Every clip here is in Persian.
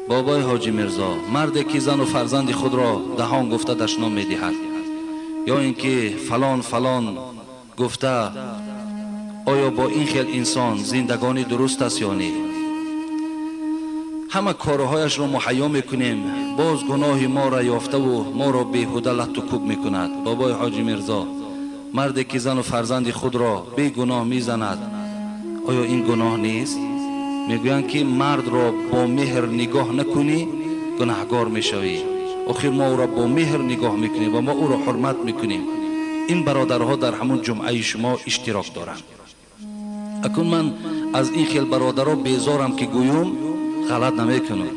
بابای حاجی میرزا، مردی که زن و فرزند خود را دهان گفته دشنام میدهد، یا اینکه فلان فلان گفته، آیا با این خیل انسان زندگانی درست است یا نه؟ همه کارهایش را محیا میکنیم، باز گناه ما را یافته و ما را بیهوده لط و کوب میکند. بابای حاجی میرزا، مردی که زن و فرزند خود را بی گناه میزند، آیا این گناه نیست؟ میگویند که مرد را با مهر نگاه نکنی گناهگار میشوی. آخر ما او را با مهر نگاه میکنیم و ما او را حرمت میکنیم. این برادرها در همون جمعه شما اشتراک دارند. اکنون من از این خیل برادرها بیزارم که گویم غلط نمیکنم.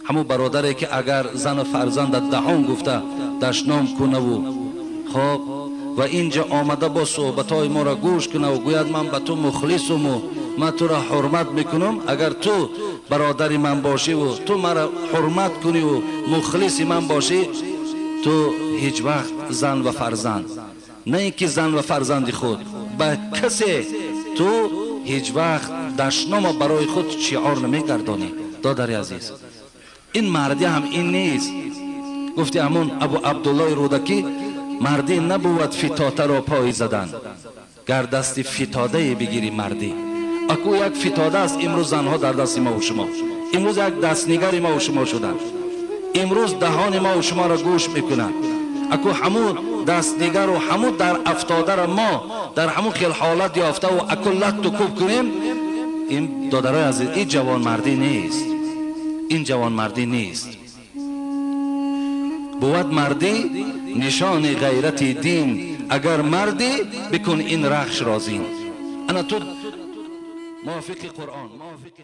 همون برادری که اگر زن و فرزند دهان گفته دشنام کنه و خب و اینجا آمده با صحبتهای ما را گوش کنه و گوید من به تو مخلصم و من تو را حرمت میکنم، اگر تو برادری من باشی و تو مرا حرمت کنی و مخلص من باشی، تو هیچ وقت زن و فرزند، نه اینکه زن و فرزند خود، به کسی تو هیچ وقت دشنام برای خود شعار نمیگردانی. دادر عزیز، این مردی هم این نیست. گفتی همون ابو عبدالله رودکی، مردی نبود فتاته را پای زدن، گر دست فتاده بگیری مردی. اکو یک فتاده است امروز زنها در دست ما و شما، امروز یک دستنگر ما و شما شدن، امروز دهان ما و شما را گوش میکنن. اکو همون دستنگر و همون در افتاده را ما در همون خیل حالت یافته و اکو لط و کوب کنیم. این دادرای عزیز، این جوان مردی نیست، این جوان مردی نیست. بود مردی نشان غیرت دین، اگر مردی بکن این رخش رازین. انا تو موافق قرآن، موافق